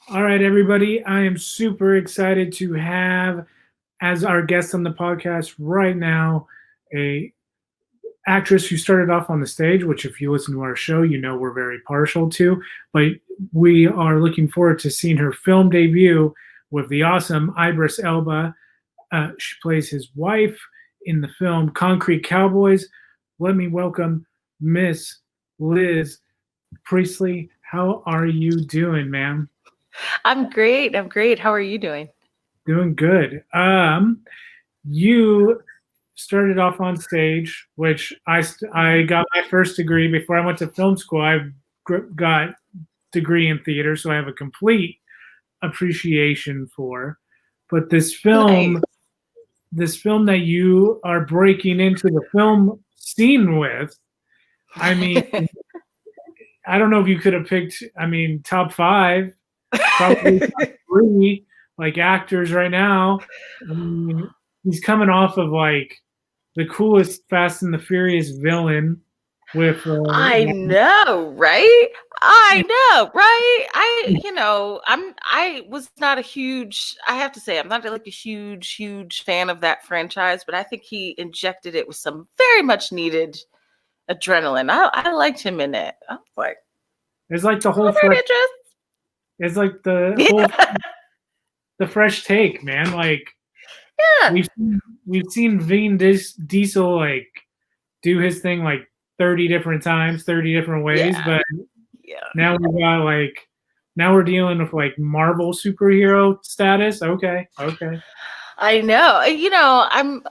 All right, everybody. I am super excited to have as our guest on the podcast right now a actress who started off on the stage, which if you listen to our show, you know we're very partial to, but we are looking forward to seeing her film debut with the awesome Idris Elba. She plays his wife in the film Concrete Cowboys. Let me welcome Miss Liz Priestley. How are you doing, ma'am? I'm great. I'm great. How are you doing? Doing good. You started off on stage, which I got my first degree before I went to film school. I got degree in theater, so I have a complete appreciation for. But Nice. this film that you are breaking into the film scene with, I mean, I don't know if you could have picked. I mean, top five, probably top three, like actors right now. I mean, he's coming off of like the coolest Fast and the Furious villain with I know, right? I know, right? I was not a huge, I have to say, I'm not like a huge fan of that franchise, but I think he injected it with some very much needed adrenaline. I liked him in it. I was like, it's like the whole all right, fresh. Idris. It's like the whole Yeah, the fresh take, man. Like yeah, we've we've seen Diesel like do his thing like 30 different times, 30 different ways, yeah, but yeah. now we got like now we're dealing with like Marvel superhero status. Okay, okay. I know.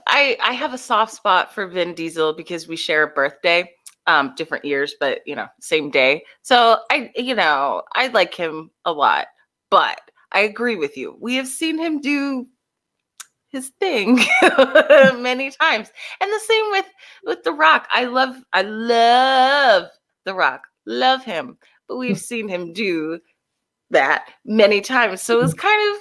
I have a soft spot for Vin Diesel because we share a birthday, different years, but same day. So I like him a lot. But I agree with you. We have seen him do his thing many times. And the same with The Rock. I love The Rock. Love him. But we've seen him do that many times. So it was kind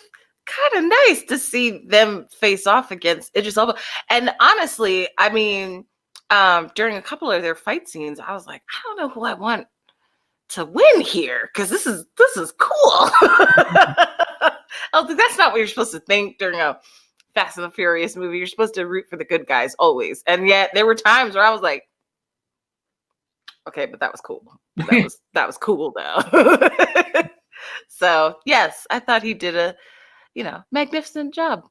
of nice to see them face off against Idris Elba. And honestly, I mean, during a couple of their fight scenes, I was like, I don't know who I want to win here because this is cool. I was like, that's not what you're supposed to think during a Fast and the Furious movie. You're supposed to root for the good guys always. And yet there were times where I was like, okay, but that was cool. That was cool though. So yes, I thought he did a magnificent job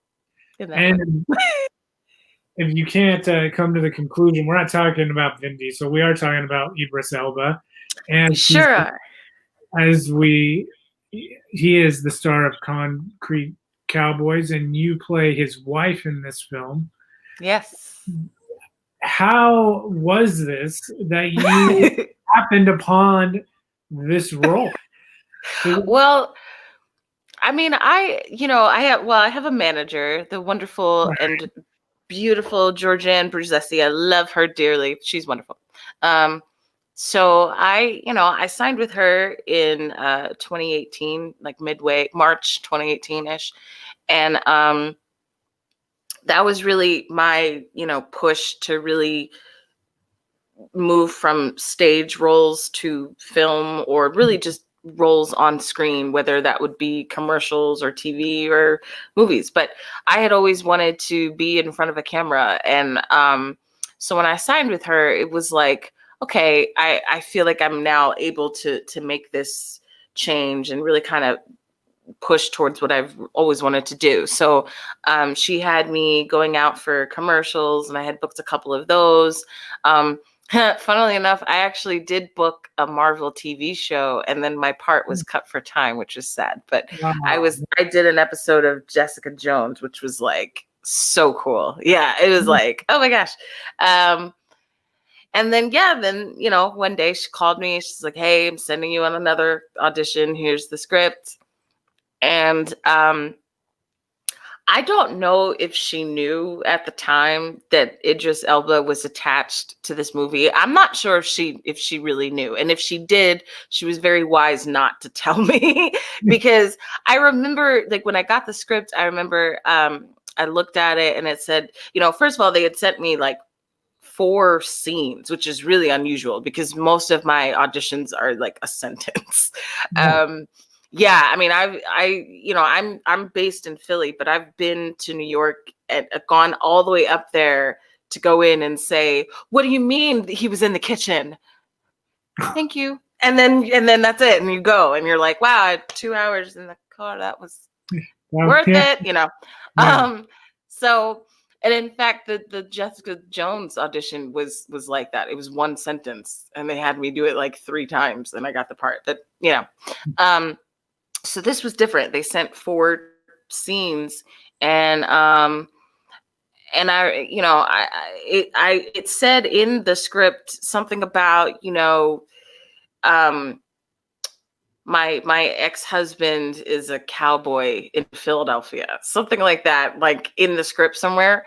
in that one. And if you can't come to the conclusion, we're not talking about Vin Diesel. We are talking about Idris Elba, We and sure are. as we he is the star of Concrete Cowboys, and you play his wife in this film. Yes. How was this that you happened upon this role? Well, I mean, I have a manager, the wonderful and beautiful Georgianne Bruzesi. I love her dearly. She's wonderful. So I signed with her in 2018, like midway March 2018-ish. And that was really my, push to really move from stage roles to film, or really just roles on screen, whether that would be commercials or TV or movies. But I had always wanted to be in front of a camera. And so when I signed with her, it was like, okay, I feel like I'm now able to make this change and really kind of push towards what I've always wanted to do. So she had me going out for commercials, and I had booked a couple of those. Funnily enough, I actually did book a Marvel TV show, and then my part was cut for time, which is sad. But I did an episode of Jessica Jones, which was like so cool. Yeah, it was like, oh my gosh. And then one day she called me. She's like, "Hey, I'm sending you on another audition. Here's the script." And I don't know if she knew at the time that Idris Elba was attached to this movie. I'm not sure if she really knew. And if she did, she was very wise not to tell me because I remember, like, when I got the script, I remember I looked at it and it said, first of all, they had sent me like 4 scenes, which is really unusual because most of my auditions are like a sentence. Yeah, I mean, I'm based in Philly, but I've been to New York and gone all the way up there to go in and say, "What do you mean he was in the kitchen?" Thank you. And then that's it. And you go and you're like, wow, 2 hours in the car, that was Well, worth yeah, it, yeah. So, and in fact, the Jessica Jones audition was like that. It was one sentence and they had me do it like 3 times and I got the part. But um, so this was different. They sent 4 scenes and I, it said in the script something about, um, my ex-husband is a cowboy in Philadelphia, something like that, like in the script somewhere.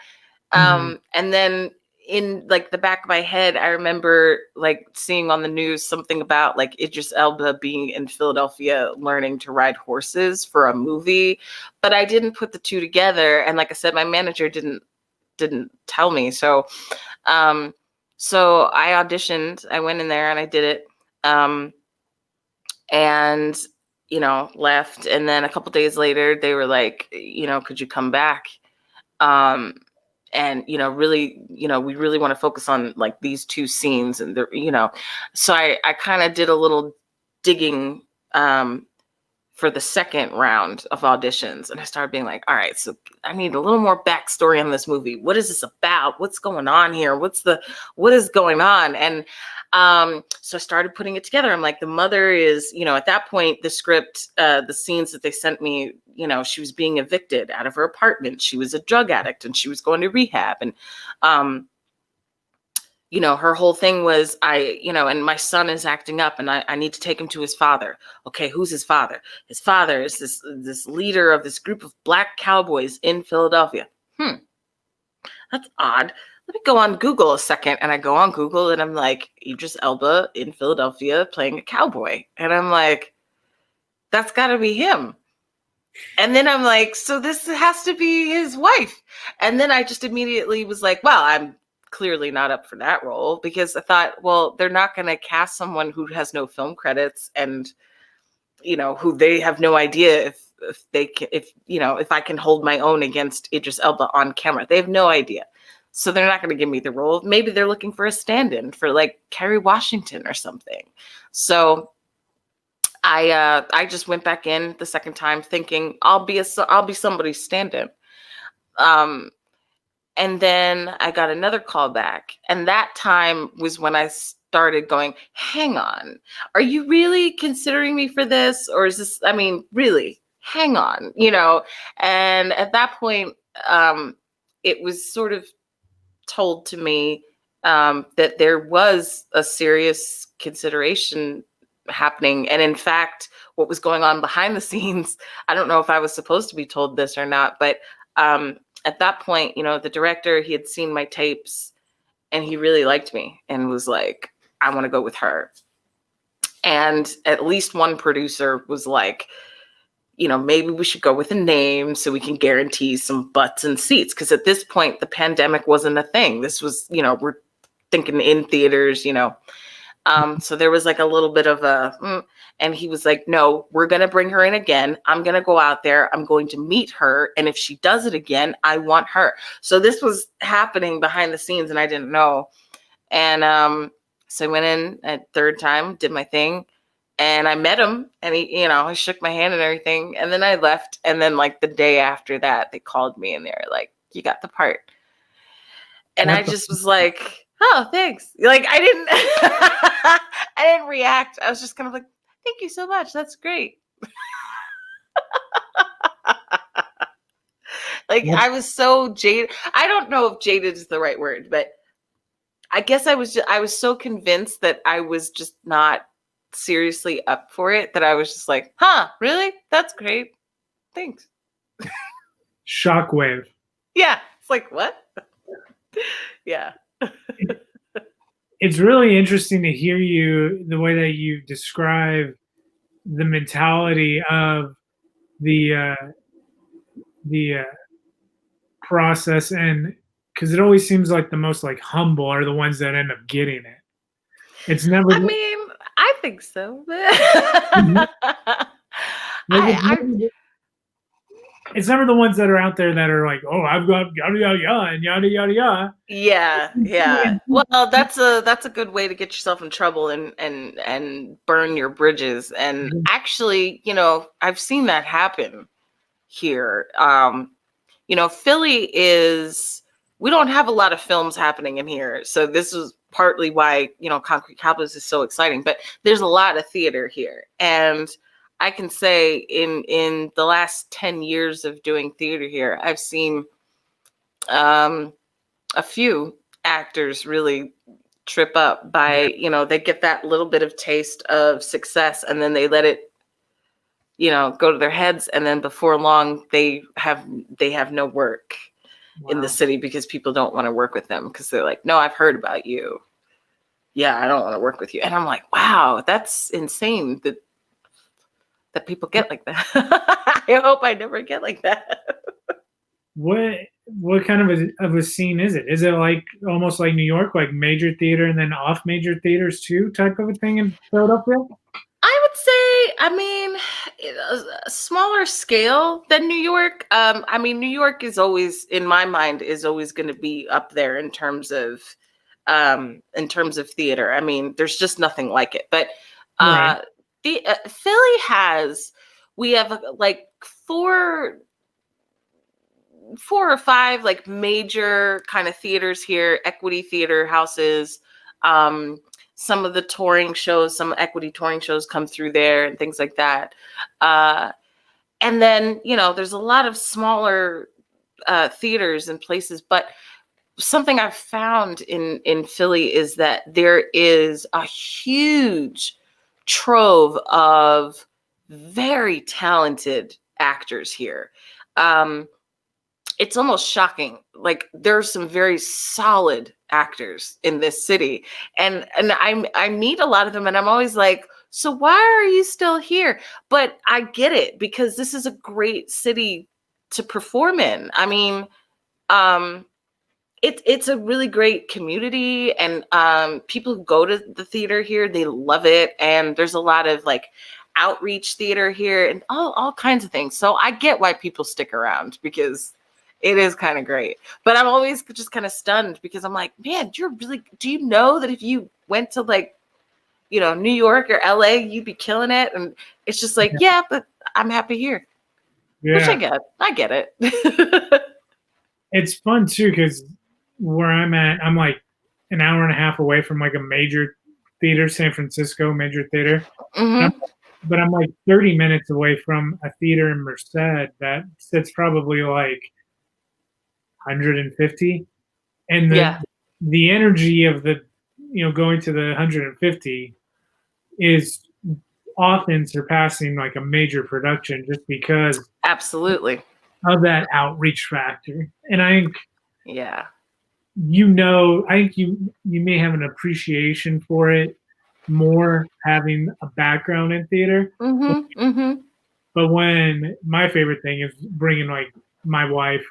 Mhm. And then in like the back of my head, I remember like seeing on the news something about like Idris Elba being in Philadelphia learning to ride horses for a movie, but I didn't put the two together. And like I said, my manager didn't tell me. Um, so I auditioned, I went in there and I did it. And left, and then a couple days later they were like, could you come back, um and really, we really want to focus on like these 2 scenes, and so I kind of did a little digging for the second round of auditions, and I started being like, all right, so I need a little more backstory on this movie. What is this about? What's going on here? What is going on? And so I started putting it together. I'm like, the mother is, at that point, the script, the scenes that they sent me, she was being evicted out of her apartment. She was a drug addict and she was going to rehab. And her whole thing was, and my son is acting up and I need to take him to his father. Okay, who's his father? His father is this leader of this group of black cowboys in Philadelphia. That's odd. Let me go on Google a second. And I go on Google and I'm like, Idris Elba in Philadelphia playing a cowboy. And I'm like, that's got to be him. And then I'm like, so this has to be his wife. And then I just immediately was like, well, I'm clearly not up for that role, because I thought, well, they're not going to cast someone who has no film credits and, who they have no idea if they can, if I can hold my own against Idris Elba on camera. They have no idea. So they're not going to give me the role. Maybe they're looking for a stand-in for like Kerry Washington or something. So I just went back in the second time thinking I'll be somebody's stand-in. And then I got another call back. And that time was when I started going, hang on, are you really considering me for this? Or is this, I mean, really, hang on, And at that point, it was sort of told to me that there was a serious consideration happening. And in fact, what was going on behind the scenes, I don't know if I was supposed to be told this or not, but at that point, the director, he had seen my tapes and he really liked me and was like, I want to go with her. And at least one producer was like, maybe we should go with a name so we can guarantee some butts and seats. Because at this point, the pandemic wasn't a thing. This was, we're thinking in theaters, so there was like a little bit of and he was like, no, we're going to bring her in again. I'm going to go out there. I'm going to meet her. And if she does it again, I want her. So this was happening behind the scenes and I didn't know. And so I went in a third time, did my thing. And I met him and he, he shook my hand and everything. And then I left. And then like the day after that, they called me and they were like, you got the part. And I just was like, oh, thanks. Like I didn't react. I was just kind of like, thank you so much. That's great. Like I was so jaded. I don't know if jaded is the right word, but I guess I was so convinced that I was just not seriously up for it that I was just like, huh, really? That's great. Thanks. Shockwave. Yeah. It's like, what? Yeah. It's really interesting to hear you, the way that you describe the mentality of the process, and because it always seems like the most like humble are the ones that end up getting it. It's never. I mean, I think so. Like I it's never the ones that are out there that are like, oh, I've got yada yada yada and yada yada yada. yeah. Well, that's a good way to get yourself in trouble and burn your bridges. And actually, I've seen that happen here. Philly is, we don't have a lot of films happening in here. So this is partly why, Concrete Cowboys is so exciting, but there's a lot of theater here. And I can say in the last 10 years of doing theater here, I've seen a few actors really trip up by, they get that little bit of taste of success and then they let it, go to their heads. And then before long, they have no work in the city because people don't want to work with them because they're like, no, I've heard about you. Yeah, I don't want to work with you. And I'm like, wow, that's insane that people get like that. I hope I never get like that. What kind of a scene is it? Is it like almost like New York, like major theater and then off major theaters too, type of a thing in Philadelphia? I would say, a smaller scale than New York. New York is always, in my mind, is always going to be up there in terms of theater. I mean, there's just nothing like it. But Right. Philly we have like four or five like major kind of theaters here, equity theater houses. Some of the touring shows, some equity touring shows come through there and things like that. And then, there's a lot of smaller theaters and places, but something I've found in Philly is that there is a huge trove of very talented actors here. It's almost shocking. Like there are some very solid actors in this city, and I meet a lot of them, and I'm always like, so why are you still here? But I get it because this is a great city to perform in. I mean, it's a really great community, and people who go to the theater here, they love it, and there's a lot of like outreach theater here and all kinds of things. So I get why people stick around because it is kind of great. But I'm always just kind of stunned because I'm like, man, do you know that if you went to like, New York or LA, you'd be killing it? And it's just like, yeah, but I'm happy here. Yeah. Which I get it. It's fun too because where I'm at, I'm like an hour and a half away from like a major theater, San Francisco major theater. Mm-hmm. But I'm like 30 minutes away from a theater in Merced that sits probably like 150, and the energy of the going to the 150 is often surpassing like a major production just because absolutely of that outreach factor. And I think I think you may have an appreciation for it more having a background in theater. But when my favorite thing is bringing like my wife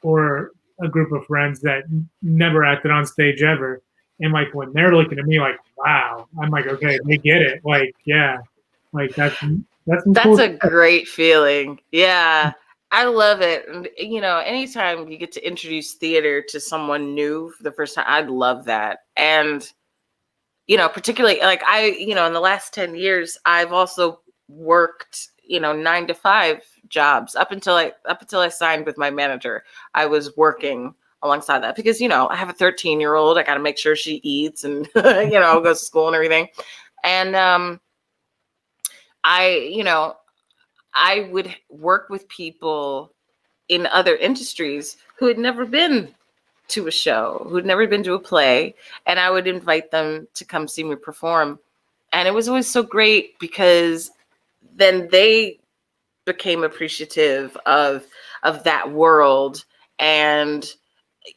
or a group of friends that never acted on stage ever, and like when they're looking at me like, wow, I'm like, okay, they get it. Like, yeah, like that's cool a great feeling. Yeah, I love it. And anytime you get to introduce theater to someone new for the first time, I'd love that. And particularly like in the last 10 years, I've also worked 9 to 5 jobs up until I signed with my manager. I was working alongside that because I have a 13-year-old. I got to make sure she eats and goes to school and everything. And I would work with people in other industries who had never been to a show, who'd never been to a play, and I would invite them to come see me perform. And it was always so great because then they became appreciative of that world, and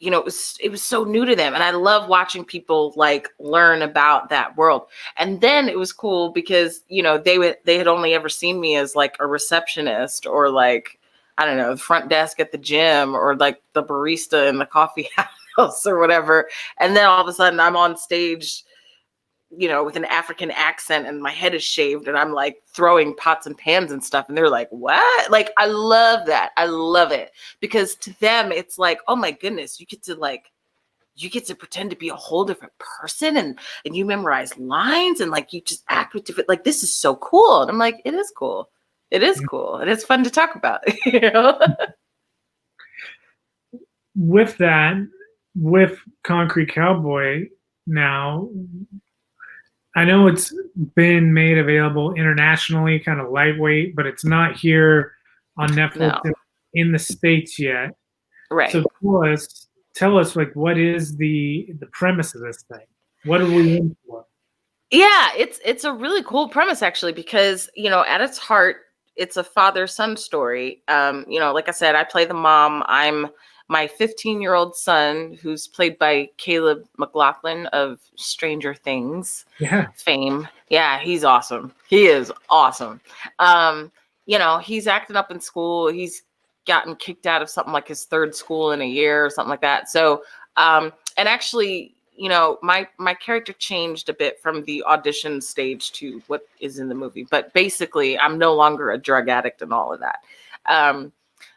it was so new to them, and I love watching people like learn about that world. And then it was cool because they had only ever seen me as like a receptionist or like, I don't know, the front desk at the gym or like the barista in the coffee house or whatever. And then all of a sudden I'm on stage with an African accent and my head is shaved and I'm like throwing pots and pans and stuff. And they're like, what? Like, I love that. I love it because to them, it's like, oh my goodness, you get to pretend to be a whole different person and you memorize lines and like, you just act with different, like, this is so cool. And I'm like, it is cool. It is cool. And it's fun to talk about, With that, with Concrete Cowboy now, I know it's been made available internationally, kind of lightweight, but it's not here on Netflix in the States yet. Right. So tell us like, what is the premise of this thing? What are we in for? Yeah, it's a really cool premise actually, because at its heart, it's a father-son story. Like I said, I play the mom. I'm my 15-year-old son, who's played by Caleb McLaughlin of Stranger Things fame. Yeah, he's awesome. He is awesome. He's acting up in school. He's gotten kicked out of something like his third school in a year or something like that. So, and actually, my character changed a bit from the audition stage to what is in the movie. But basically, I'm no longer a drug addict and all of that.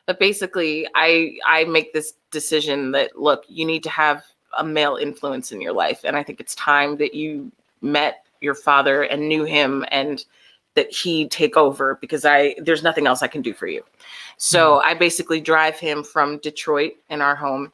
But basically, I make this decision that, look, you need to have a male influence in your life. And I think it's time that you met your father and knew him and that he'd take over, because there's nothing else I can do for you. So I basically drive him from Detroit in our home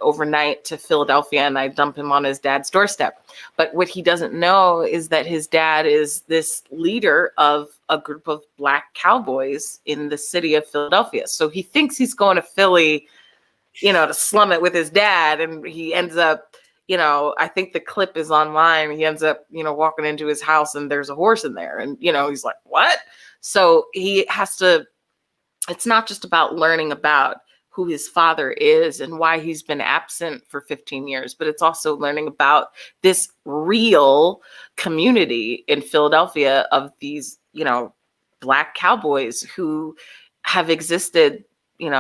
overnight to Philadelphia, and I dump him on his dad's doorstep. But what he doesn't know is that his dad is this leader of a group of Black cowboys in the city of Philadelphia. So he thinks he's going to Philly, to slum it with his dad. And he ends up, I think the clip is online. He ends up, walking into his house and there's a horse in there. And, he's like, what? So he has to, it's not just about learning about who his father is and why he's been absent for 15 years, but it's also learning about this real community in Philadelphia of these, Black cowboys who have existed,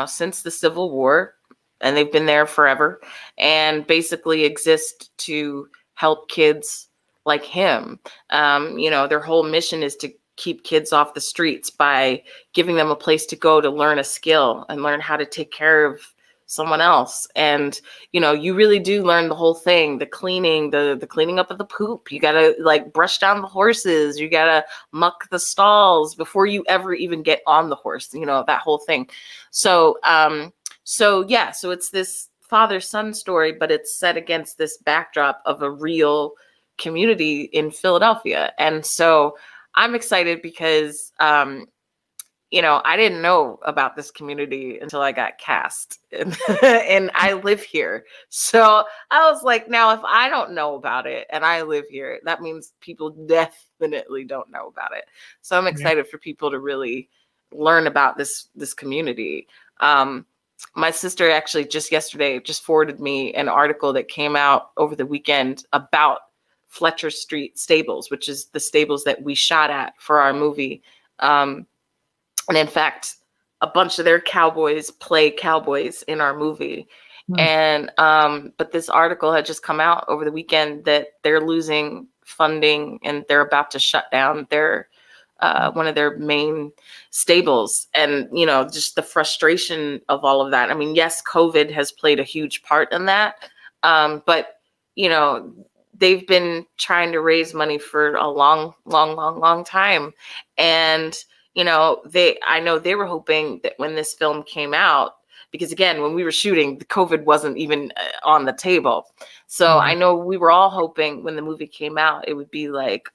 since the Civil War, and they've been there forever, and basically exist to help kids like him. Their whole mission is to keep kids off the streets by giving them a place to go to learn a skill and learn how to take care of someone else. And, you really do learn the whole thing, the cleaning, the cleaning up of the poop. You got to like brush down the horses. You got to muck the stalls before you ever even get on the horse, that whole thing. So it's this father-son story, but it's set against this backdrop of a real community in Philadelphia. And so I'm excited because, I didn't know about this community until I got cast and I live here. So I was like, now, if I don't know about it and I live here, that means people definitely don't know about it. So I'm excited for people to really learn about this community. My sister actually just yesterday forwarded me an article that came out over the weekend about Fletcher Street Stables, which is the stables that we shot at for our movie. And in fact, a bunch of their cowboys play cowboys in our movie. And but this article had just come out over the weekend that they're losing funding and they're about to shut down their one of their main stables. And just the frustration of all of that. I mean, yes, COVID has played a huge part in that, but they've been trying to raise money for a long time. And, I know they were hoping that when this film came out, because again, when we were shooting, the COVID wasn't even on the table. So I know we were all hoping when the movie came out, it would be like,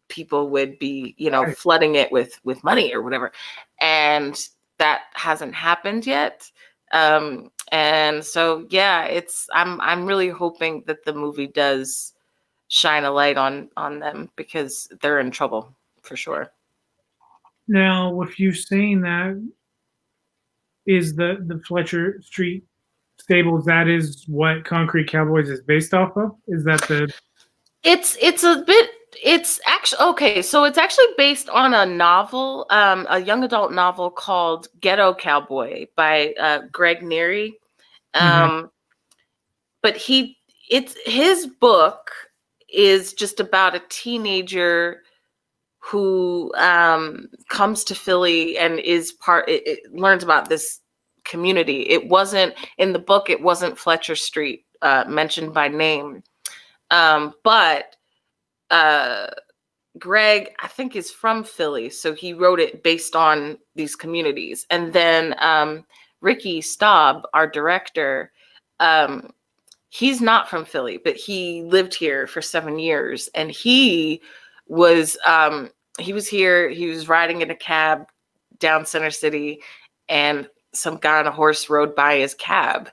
people would be, flooding it with money or whatever. And that hasn't happened yet. And so, I'm really hoping that the movie does shine a light on them, because they're in trouble for sure. Now, with you saying that, is the Fletcher Street Stables, that is what Concrete Cowboys is based off of? Is that It's actually okay. So it's actually based on a novel, a young adult novel called Ghetto Cowboy by Greg Neary. But his book is just about a teenager who comes to Philly and is learns about this community. It wasn't in the book. It wasn't Fletcher Street mentioned by name, but Greg, I think, is from Philly, so he wrote it based on these communities. And then Ricky Staub, our director, he's not from Philly, but he lived here for 7 years, and he was here. He was riding in a cab down Center City, and some guy on a horse rode by his cab,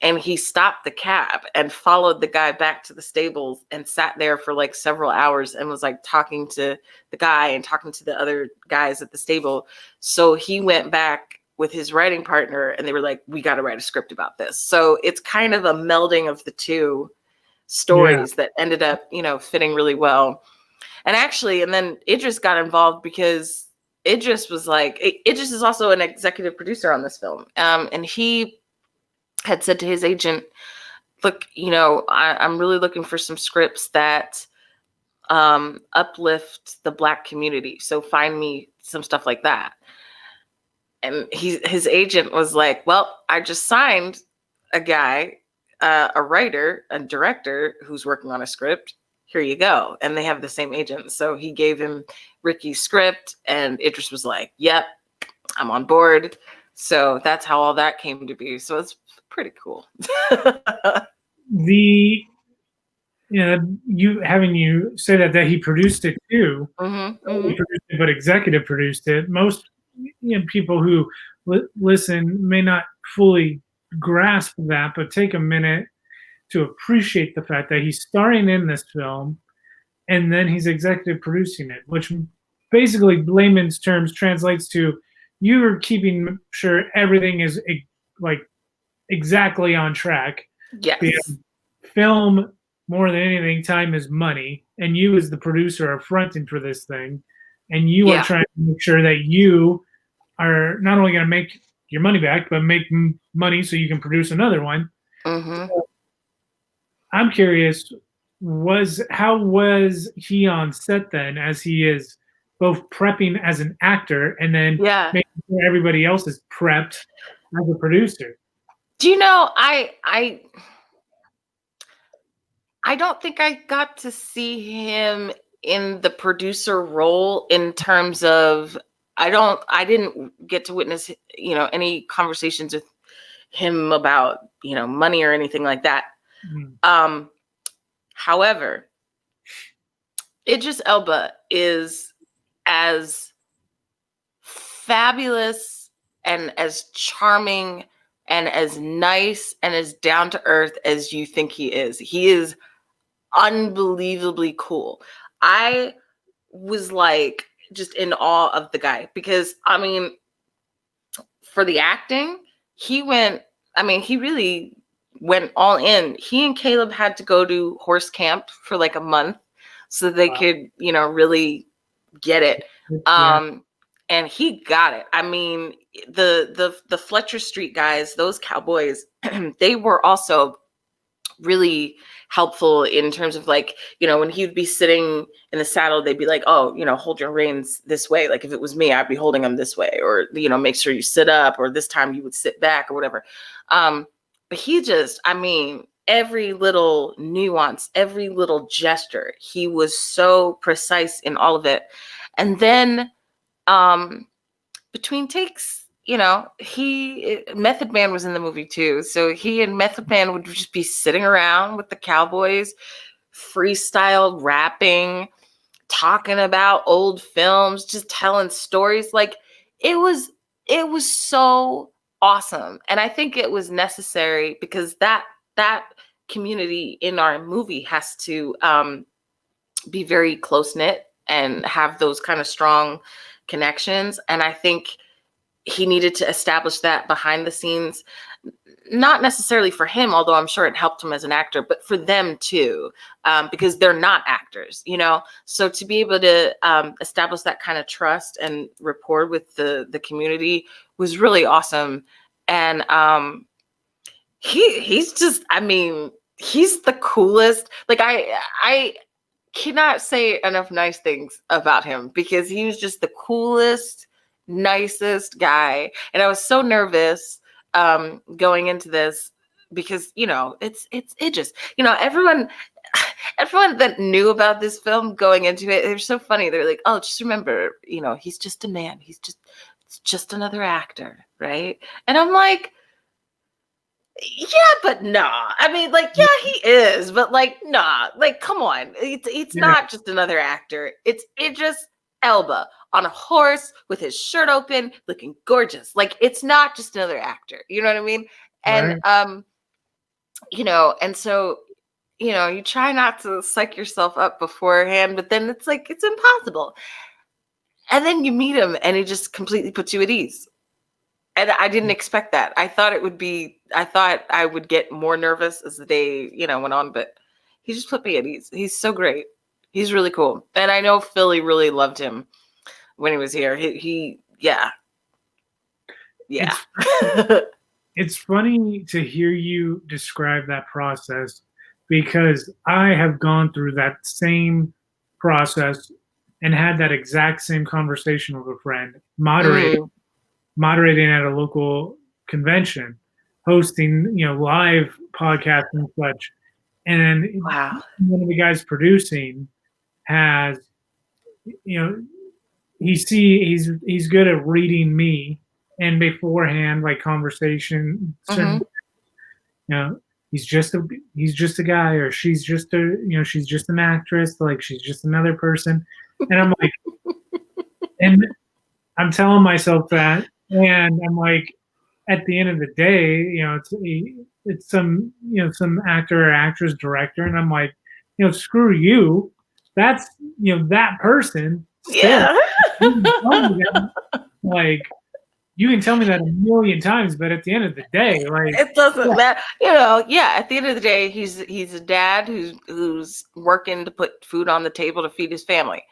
and he stopped the cab and followed the guy back to the stables and sat there for like several hours and was like talking to the guy and talking to the other guys at the stable. So he went back with his writing partner and they were like, we got to write a script about this. So it's kind of a melding of the two stories that ended up, fitting really well. And actually, and then Idris got involved because Idris is also an executive producer on this film. And he had said to his agent, look, I'm really looking for some scripts that uplift the Black community. So find me some stuff like that. And his agent was like, well, I just signed a guy, a writer, a director who's working on a script. Here you go. And they have the same agent. So he gave him Ricky's script and Idris was like, yep, I'm on board. So that's how all that came to be. So it's pretty cool. You say that he produced it too. Mm-hmm, He produced it, but executive produced it. Most people who listen may not fully grasp that, but take a minute to appreciate the fact that he's starring in this film and then he's executive producing it, which basically layman's terms translates to you're keeping sure everything is like exactly on track. Yes. Because film, more than anything, time is money, and you as the producer are fronting for this thing, and you are trying to make sure that you are not only going to make your money back, but make money so you can produce another one. Mm-hmm. So I'm curious, how was he on set then, as he is both prepping as an actor and then making sure everybody else is prepped as a producer? Do you know, I don't think I got to see him in the producer role in terms of I didn't get to witness, any conversations with him about, money or anything like that. Mm. However, Idris Elba is as fabulous and as charming and as nice and as down to earth as you think he is. He is unbelievably cool. I was like just in awe of the guy because, for the acting, he really went all in. He and Caleb had to go to horse camp for like a month so they could, really get it. And he got it. The Fletcher Street guys, those cowboys, they were also really helpful in terms of like, when he would be sitting in the saddle, they'd be like, oh, hold your reins this way. Like if it was me, I'd be holding them this way, or, make sure you sit up, or this time you would sit back or whatever. But he just, every little nuance, every little gesture, he was so precise in all of it. And then between takes, Method Man was in the movie too. So he and Method Man would just be sitting around with the cowboys, freestyle rapping, talking about old films, just telling stories. Like it was so awesome. And I think it was necessary because that community in our movie has to be very close-knit and have those kind of strong connections. And I think he needed to establish that behind the scenes, not necessarily for him, although I'm sure it helped him as an actor, but for them too, because they're not actors, So to be able to establish that kind of trust and rapport with the community was really awesome. And he's just, he's the coolest. Like cannot say enough nice things about him because he was just the coolest, nicest guy. And I was so nervous going into this because, you know, it's Idris. You know, everyone that knew about this film going into it, they're so funny. They're like, oh, just remember, you know, he's just a man. It's just another actor, right? And I'm like, yeah, but nah. I mean, like, yeah, he is, but like, nah. Like, come on. It's Yeah, not just another actor. It's Idris Elba on a horse with his shirt open, looking gorgeous. Like, it's not just another actor. You know what I mean? And right. you know, and so, you know, you try not to psych yourself up beforehand, but then it's like it's impossible. And then you meet him and he just completely puts you at ease. And I didn't expect that. I thought I would get more nervous as the day, you know, went on, but he just put me at ease. He's so great. He's really cool. And I know Philly really loved him when he was here. Yeah. Yeah. It's it's funny to hear you describe that process because I have gone through that same process and had that exact same conversation with a friend, Mm, moderating at a local convention, hosting, you know, live podcasts and such. And wow. one of the guys producing has, you know, he's good at reading me and beforehand, like conversation, certain, Hmm. you know, he's just a guy, or she's just a, you know, she's just an actress, like she's just another person. And I'm like, and I'm telling myself that, and I'm like, at the end of the day, you know, it's some, you know, some actor or actress director, and I'm like, you know, screw you. That's, you know, that person still. Yeah. You can tell me that, like, you can tell me that a million times, but at the end of the day, like, It yeah, doesn't matter. You know, yeah, at the end of the day, he's a dad who's working to put food on the table to feed his family.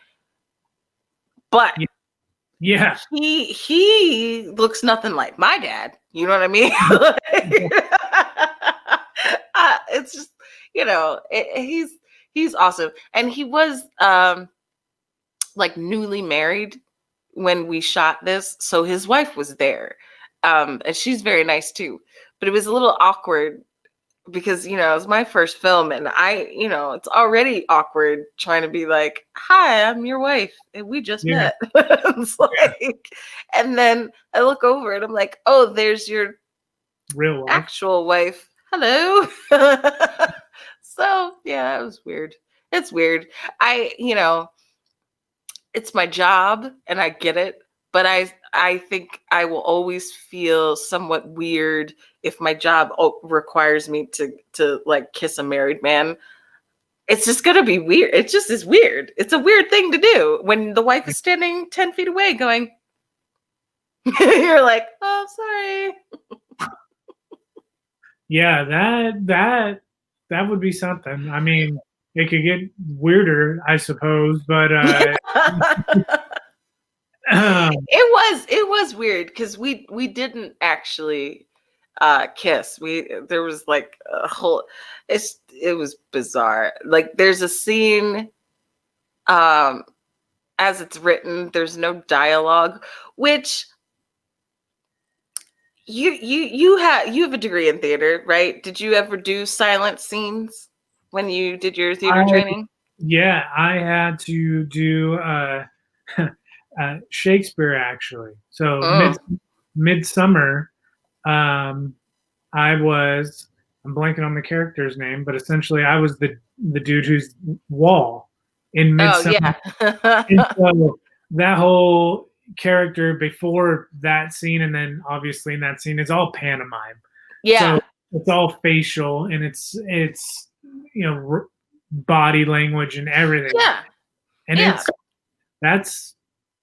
But yeah, yeah, he looks nothing like my dad. You know what I mean? yeah, It's just, you know, he's awesome, and he was like newly married when we shot this, so his wife was there, and she's very nice too. But it was a little awkward because, you know, it's my first film, and you know, it's already awkward trying to be like, hi, I'm your wife and we just yeah, met. It's like, and then I look over and I'm like, oh, there's your real life. actual wife, hello. So yeah, it was weird. It's weird. You know, it's my job and I get it, but I think I will always feel somewhat weird if my job requires me to like kiss a married man. It's just gonna be weird. It just is weird. It's a weird thing to do when the wife is standing 10 feet away going, you're like, oh, sorry. Yeah, that would be something. I mean, it could get weirder, I suppose, but It was weird because we didn't actually kiss. There was like a whole, it was bizarre. Like there's a scene um as it's written, there's no dialogue, which you have a degree in theater, right? Did you ever do silent scenes when you did your theater I training? yeah, I had to do Shakespeare actually. So Mm. midsummer, um, I was, I'm blanking on the character's name, but essentially I was the dude who's Wall in Oh Midsummer. yeah. And so that whole character before that scene, and then obviously in that scene, is all pantomime. So Yeah. it's all facial, and it's you know, body language and everything, Yeah. and Yeah. that's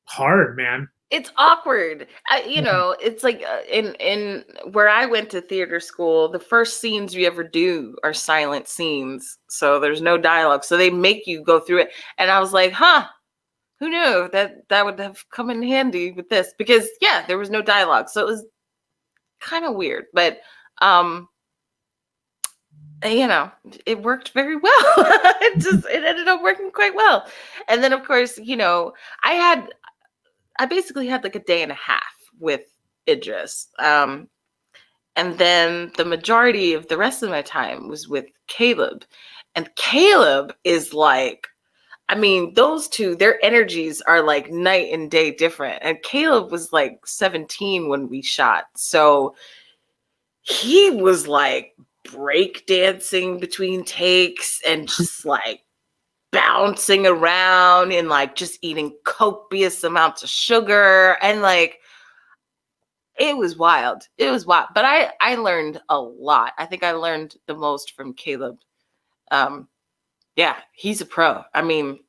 hard, man. It's awkward. You Yeah. know, it's like in where I went to theater school, the first scenes you ever do are silent scenes, so there's no dialogue. So they make you go through it, and I was like, huh, who knew that would have come in handy with this? Because yeah, there was no dialogue, so it was kind of weird. But um, you know, it worked very well. It ended up working quite well. And then of course, you know, I basically had like a day and a half with Idris. And then the majority of the rest of my time was with Caleb. And Caleb is like, I mean, those two, their energies are like night and day different. And Caleb was like 17 when we shot. So he was like break dancing between takes and just like bouncing around and like just eating copious amounts of sugar and like it was wild. It was wild. But I learned a lot. I think I learned the most from Caleb. Yeah, he's a pro. I mean,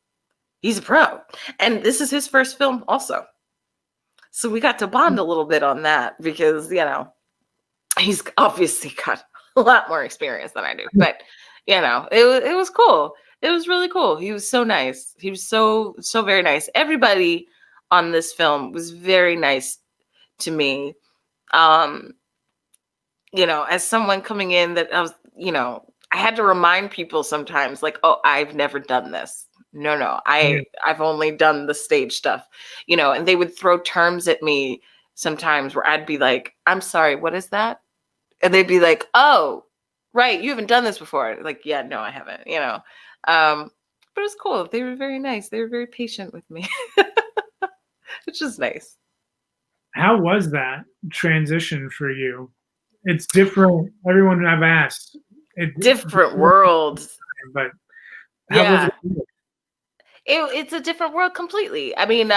he's a pro. And this is his first film also. So we got to bond a little bit on that because, you know, he's obviously got a lot more experience than I do. But, you know, it was cool. It was really cool. He was so nice. He was so very nice. Everybody on this film was very nice to me. You know, as someone coming in that I was, you know, I had to remind people sometimes like, oh, I've never done this. No, I've only done the stage stuff, you know, and they would throw terms at me sometimes where I'd be like, I'm sorry, what is that? And they'd be like, oh, right, you haven't done this before. Like, yeah, no, I haven't, you know. But it was cool. They were very nice. They were very patient with me, which is nice. How was that transition for you? It's different. Everyone I've asked, Different worlds. but how was Yeah. it? It's a different world completely. I mean,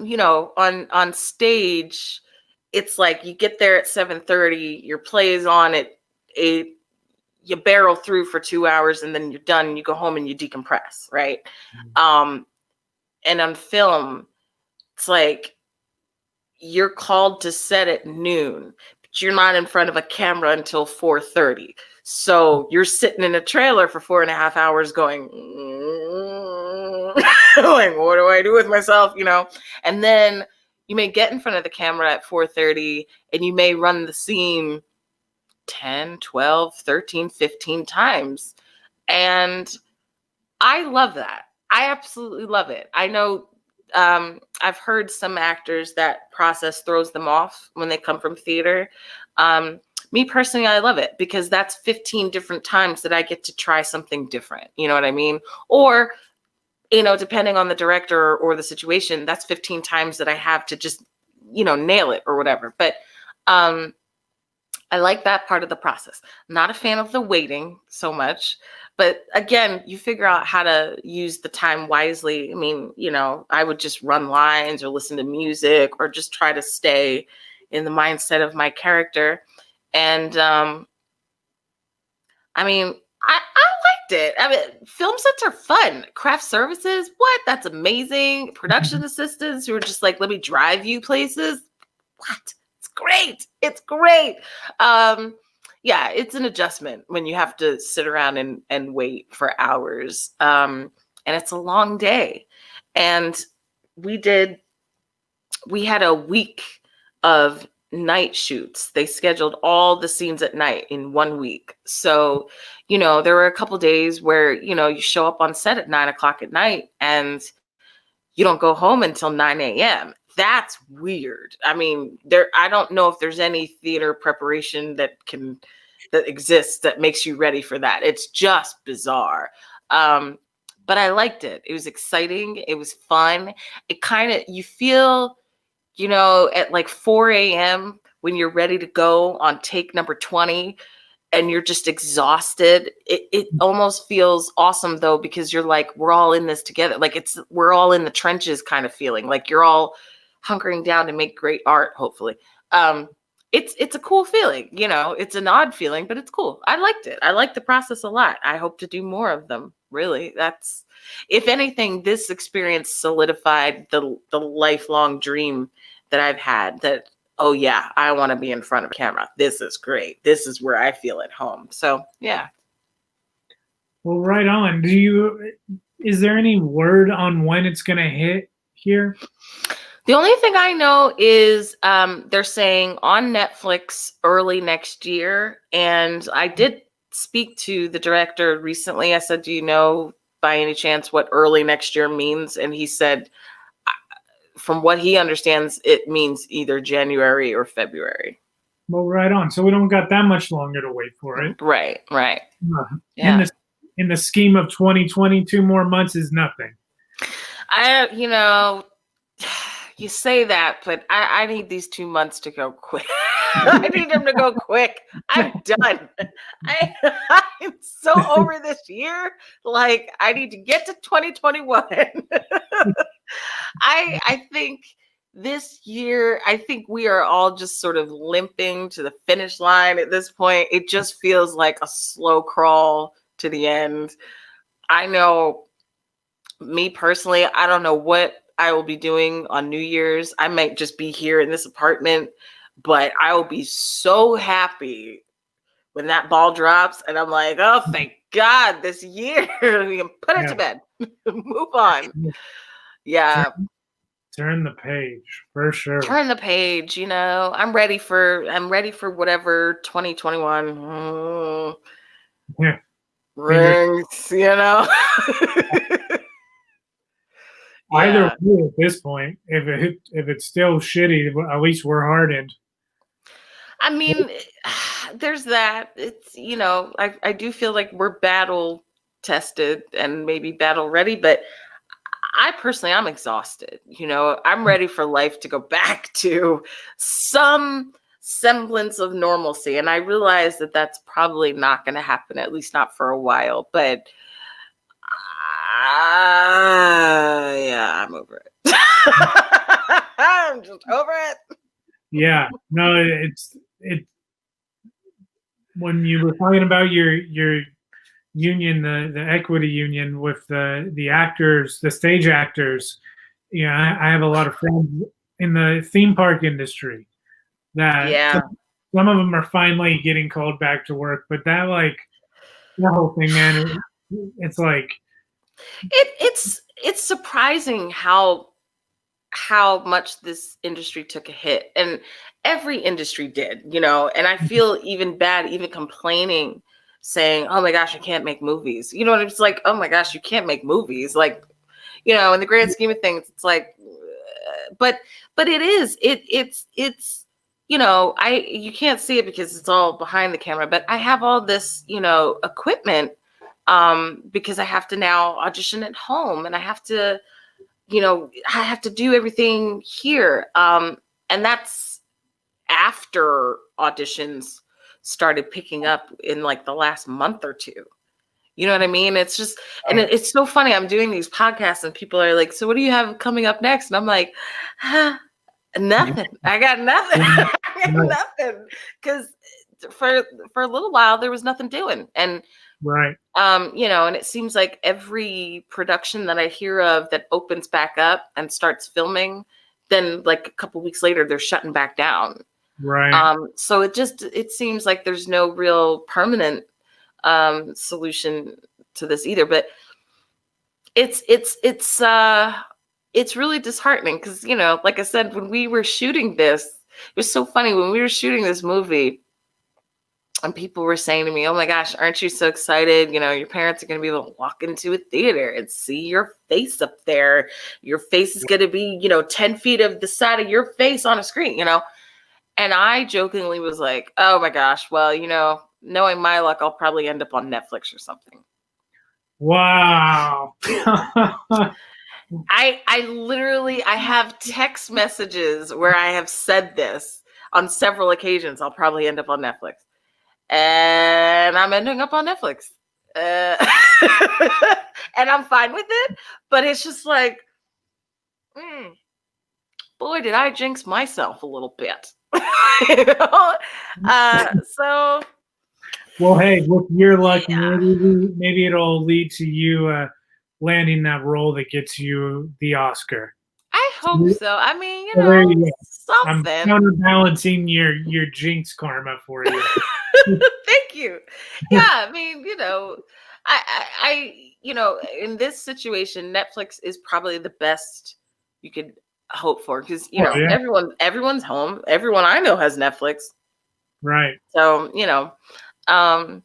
you know, on stage, it's like you get there at 7:30, your play is on at 8, you barrel through for 2 hours and then you're done and you go home and you decompress, right? And on film, it's like you're called to set at noon, but you're not in front of a camera until 4:30. So you're sitting in a trailer for 4.5 hours going, like, what do I do with myself? You know? And then you may get in front of the camera at 4:30 and you may run the scene 10, 12, 13, 15 times. And I love that. I absolutely love it. I know I've heard some actors that process throws them off when they come from theater. Me personally, I love it because that's 15 different times that I get to try something different. You know what I mean? Or, you know, depending on the director or the situation, that's 15 times that I have to just, you know, nail it or whatever. But I like that part of the process. I'm not a fan of the waiting so much, but again, you figure out how to use the time wisely. I mean, you know, I would just run lines or listen to music or just try to stay in the mindset of my character. And I mean, I liked it. I mean, film sets are fun. Craft services, what? That's amazing. Production assistants who are just like, let me drive you places. What? It's great. It's great. Yeah, it's an adjustment when you have to sit around and wait for hours. And it's a long day. And we had a week of night shoots. They scheduled all the scenes at night in 1 week. So, you know, there were a couple days where, you know, you show up on set at 9 o'clock at night and you don't go home until 9 a.m. That's weird. I mean, I don't know if there's any theater preparation that exists that makes you ready for that. It's just bizarre. But I liked it. It was exciting. It was fun. It kind of, you feel, you know, at like 4 a.m. when you're ready to go on take number 20 and you're just exhausted. It almost feels awesome though, because you're like, we're all in this together. Like we're all in the trenches kind of feeling like you're all hunkering down to make great art, hopefully. It's a cool feeling, you know, it's an odd feeling, but it's cool. I liked it. I liked the process a lot. I hope to do more of them. Really, that's, if anything, this experience solidified the lifelong dream that I've had that, oh yeah, I want to be in front of a camera. This is great. This is where I feel at home. So yeah. Well, right on. Is there any word on when it's going to hit here? The only thing I know is they're saying on Netflix early next year. And I did speak to the director recently. I said, do you know by any chance what early next year means? And he said, from what he understands, it means either January or February. Well, right on. So we don't got that much longer to wait for it. Right. Yeah. In the scheme of 2020, 2 more months is nothing. You say that, but I need these 2 months to go quick. I need them to go quick. I'm done. I'm so over this year. Like, I need to get to 2021. I think this year, I think we are all just sort of limping to the finish line at this point. It just feels like a slow crawl to the end. I know, me personally, I don't know what I will be doing on New Year's. I might just be here in this apartment, but I will be so happy when that ball drops and I'm like, oh, thank God, this year we can put it to bed. Move on. Yeah. Turn the page for sure. Turn the page, I'm ready for whatever 2021 brings, Either way, at this point, if it's still shitty, at least we're hardened. I mean, there's that. It's, I do feel like we're battle tested and maybe battle ready, but I personally, I'm exhausted. I'm ready for life to go back to some semblance of normalcy. And I realize that that's probably not going to happen, at least not for a while, but yeah, I'm over it. I'm just over it. Yeah, no, it's when you were talking about your union, the equity union with the actors, the stage actors. I have a lot of friends in the theme park industry that some of them are finally getting called back to work, but that whole thing, man, it's like it's surprising how much this industry took a hit, and every industry did, and I feel even bad even complaining, saying, oh my gosh, I can't make movies. It's like, oh my gosh, you can't make movies. Like, in the grand scheme of things, it's like, but it's you can't see it because it's all behind the camera, but I have all this, equipment, because I have to now audition at home, and I have to do everything here. And that's after auditions started picking up in like the last month or two. You know what I mean? It's just, and it's so funny. I'm doing these podcasts and people are like, so what do you have coming up next? And I'm like, nothing. I got nothing. I got nothing. Because for a little while, there was nothing doing. And right. And it seems like every production that I hear of that opens back up and starts filming, then like a couple weeks later, they're shutting back down. Right. So it seems like there's no real permanent solution to this either. But it's really disheartening because, like I said, when we were shooting this, it was so funny when we were shooting this movie. And people were saying to me, oh my gosh, aren't you so excited? Your parents are going to be able to walk into a theater and see your face up there. Your face is going to be, 10 feet of the side of your face on a screen, And I jokingly was like, oh my gosh, well, knowing my luck, I'll probably end up on Netflix or something. Wow. I have text messages where I have said this on several occasions. I'll probably end up on Netflix. And I'm ending up on Netflix. And I'm fine with it. But it's just like, boy, did I jinx myself a little bit. So. Well, hey, with your luck, maybe it'll lead to you landing that role that gets you the Oscar. I hope so. I mean, something. I'm counterbalancing your jinx karma for you. Thank you. Yeah, I mean, I in this situation, Netflix is probably the best you could hope for because everyone's home. Everyone I know has Netflix. Right. So, but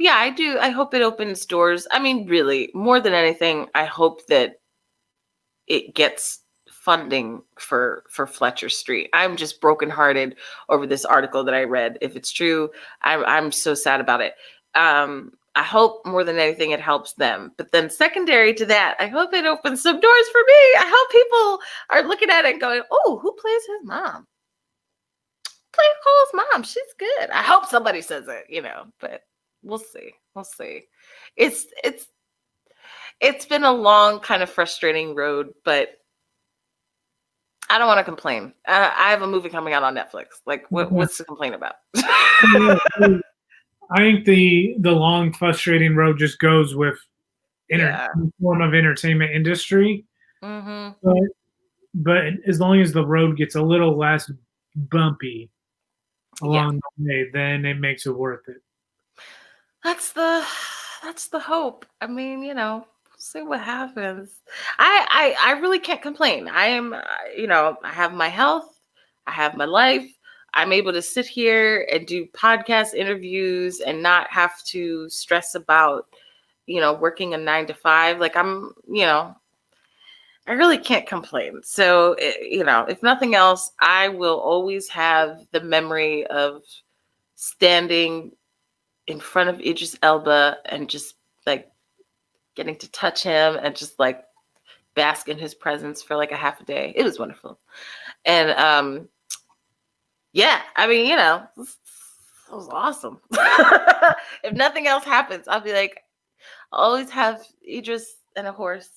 Yeah, I do. I hope it opens doors. I mean, really, more than anything, I hope that it gets funding for Fletcher Street. I'm just brokenhearted over this article that I read. If it's true, I'm so sad about it. I hope more than anything it helps them. But then secondary to that, I hope it opens some doors for me. I hope people are looking at it and going, "Oh, who plays his mom? Play Cole's mom. She's good." I hope somebody says it, but we'll see. We'll see. It's been a long, kind of frustrating road, but I don't want to complain. I have a movie coming out on Netflix. Like, Yeah. what's to complain about? I think the long, frustrating road just goes with Yeah. form of entertainment industry. Mm-hmm. But as long as the road gets a little less bumpy along the way, then it makes it worth it. That's the hope. I mean, see what happens. I really can't complain. I am, I have my health, I have my life. I'm able to sit here and do podcast interviews and not have to stress about, working a 9 to 5. Like I really can't complain. So, if nothing else, I will always have the memory of standing in front of Idris Elba and just like getting to touch him and just like bask in his presence for like a half a day. It was wonderful. And yeah, I mean, it was awesome. If nothing else happens, I'll be like, I'll always have Idris and a horse.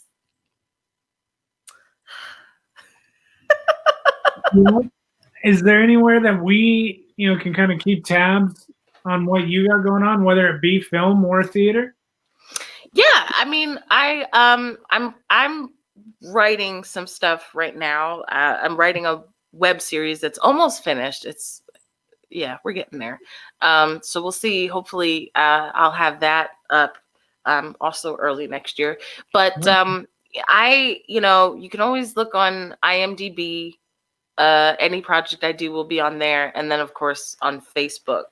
Is there anywhere that we, can kind of keep tabs on what you got going on, whether it be film or theater? Yeah, I mean, I'm writing some stuff right now. I'm writing a web series that's almost finished. We're getting there. So we'll see. Hopefully, I'll have that up also early next year. But you can always look on IMDb. Any project I do will be on there, and then of course on Facebook.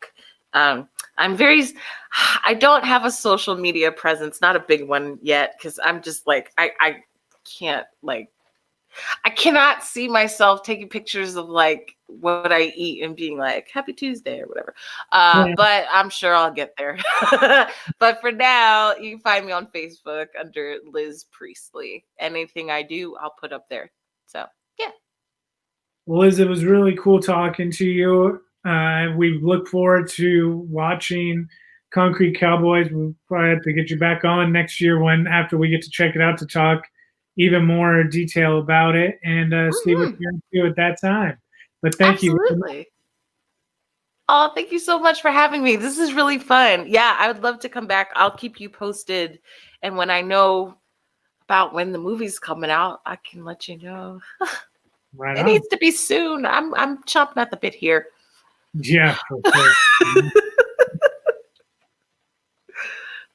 I don't have a social media presence, not a big one yet, because I'm just like I can't I cannot see myself taking pictures of like what I eat and being like Happy Tuesday or whatever. But I'm sure I'll get there. But for now, you can find me on Facebook under Liz Priestley. Anything I do, I'll put up there. So yeah. Well, Liz, it was really cool talking to you. We look forward to watching Concrete Cowboys. We'll probably have to get you back on next year after we get to check it out to talk even more detail about it and see what you're going to do at that time. But thank you. Absolutely. Oh, thank you so much for having me. This is really fun. Yeah, I would love to come back. I'll keep you posted. And when I know about when the movie's coming out, I can let you know. Right It on. needs to be soon. I'm chomping at the bit here. Yeah, for sure.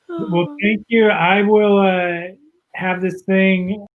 Well, thank you. I will have this thing